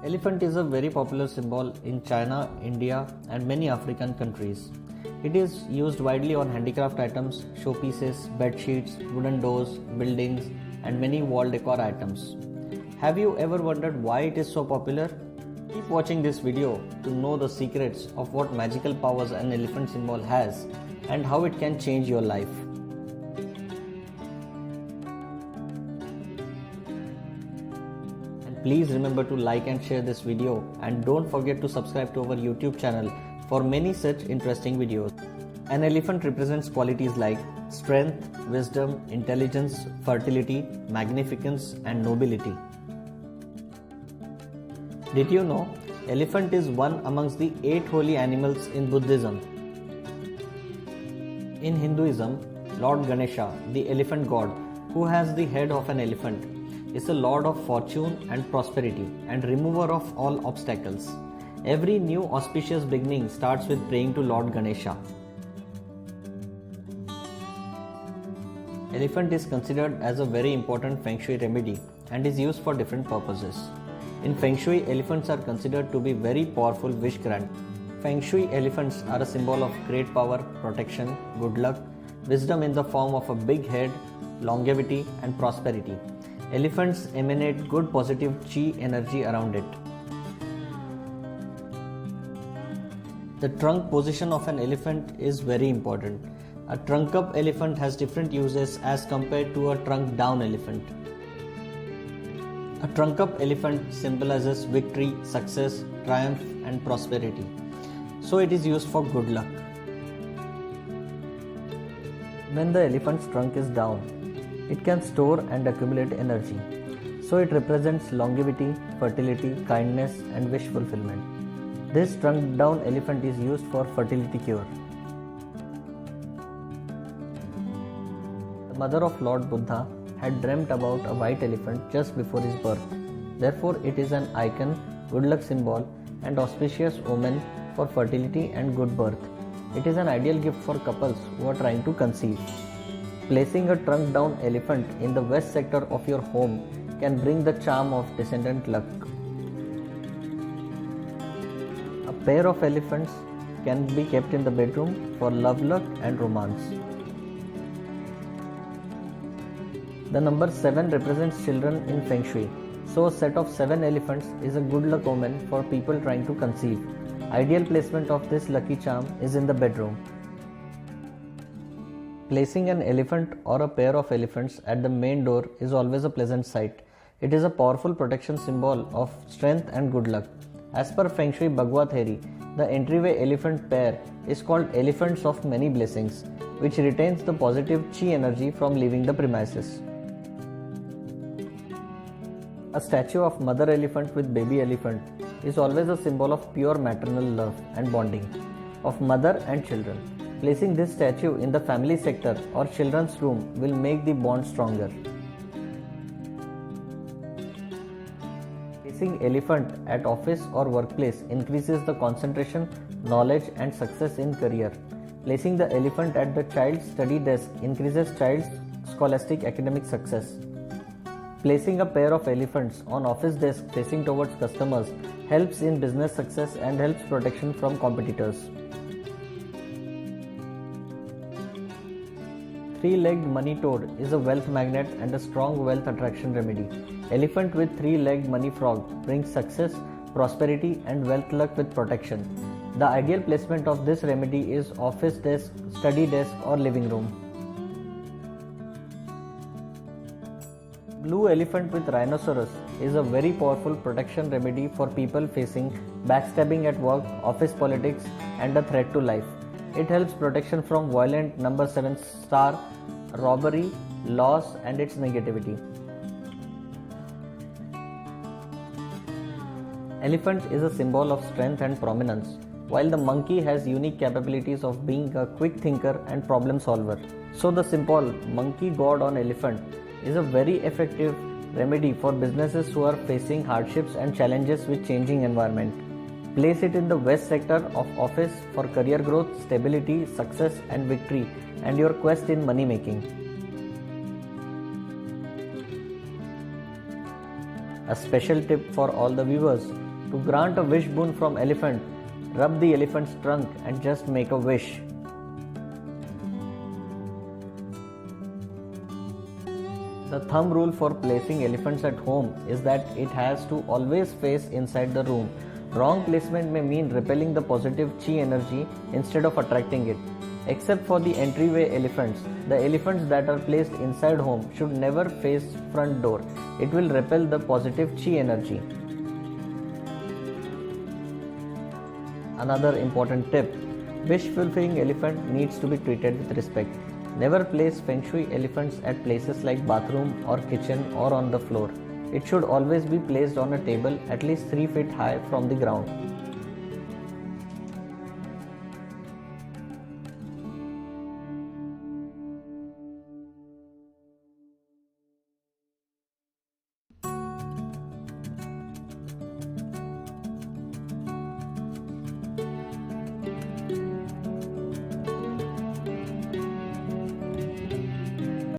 Elephant is a very popular symbol in China, India, and many African countries. It is used widely on handicraft items, showpieces, bed sheets, wooden doors, buildings, and many wall decor items. Have you ever wondered why it is so popular? Keep watching this video to know the secrets of what magical powers an elephant symbol has and how it can change your life. Please remember to like and share this video, and don't forget to subscribe to our YouTube channel for many such interesting videos. An elephant represents qualities like strength, wisdom, intelligence, fertility, magnificence, and nobility. Did you know elephant is one amongst the 8 holy animals in Buddhism? In Hinduism, Lord Ganesha, the elephant god, who has the head of an elephant, is the lord of fortune and prosperity and remover of all obstacles. Every new auspicious beginning starts with praying to Lord Ganesha. Elephant is considered as a very important Feng Shui remedy and is used for different purposes. In Feng Shui, elephants are considered to be very powerful wish grant. Feng Shui elephants are a symbol of great power, protection, good luck, wisdom in the form of a big head, longevity, and prosperity. Elephants emanate good positive chi energy around it. The trunk position of an elephant is very important. A trunk up elephant has different uses as compared to a trunk down elephant. A trunk up elephant symbolizes victory, success, triumph, and prosperity. So it is used for good luck. When the elephant's trunk is down, it can store and accumulate energy. So it represents longevity, fertility, kindness, and wish fulfillment. This trunk down elephant is used for fertility cure. The mother of Lord Buddha had dreamt about a white elephant just before his birth. Therefore, it is an icon, good luck symbol, and auspicious omen for fertility and good birth. It is an ideal gift for couples who are trying to conceive. Placing a trunk down elephant in the west sector of your home can bring the charm of descendant luck. A pair of elephants can be kept in the bedroom for love luck and romance. The number 7 represents children in Feng Shui, so a set of 7 elephants is a good luck omen for people trying to conceive. Ideal placement of this lucky charm is in the bedroom. Placing an elephant or a pair of elephants at the main door is always a pleasant sight. It is a powerful protection symbol of strength and good luck. As per Feng Shui Bagua theory, the entryway elephant pair is called elephants of many blessings, which retains the positive chi energy from leaving the premises. A statue of mother elephant with baby elephant is always a symbol of pure maternal love and bonding of mother and children. Placing this statue in the family sector or children's room will make the bond stronger. Placing elephant at office or workplace increases the concentration, knowledge, and success in career. Placing the elephant at the child's study desk increases child's scholastic academic success. Placing a pair of elephants on office desk facing towards customers helps in business success and helps protection from competitors. 3-legged money toad is a wealth magnet and a strong wealth attraction remedy. Elephant with 3-legged money frog brings success, prosperity, and wealth luck with protection. The ideal placement of this remedy is office desk, study desk, or living room. Blue elephant with rhinoceros is a very powerful protection remedy for people facing backstabbing at work, office politics, and a threat to life. It helps protection from violent number 7 star, robbery, loss, and its negativity. Elephant is a symbol of strength and prominence, while the monkey has unique capabilities of being a quick thinker and problem solver. So the symbol monkey god on elephant is a very effective remedy for businesses who are facing hardships and challenges with changing environment. Place it in the west sector of office for career growth, stability, success, and victory, and your quest in money making. A special tip for all the viewers: To grant a wish boon from elephant, rub the elephant's trunk and just make a wish. The thumb rule for placing elephants at home is that it has to always face inside the room. Wrong placement may mean repelling the positive chi energy instead of attracting it. Except for the entryway elephants, the elephants that are placed inside home should never face front door. It will repel the positive chi energy. Another important tip: wish fulfilling elephant needs to be treated with respect. Never place Feng Shui elephants at places like bathroom or kitchen or on the floor. It should always be placed on a table at least 3 feet high from the ground.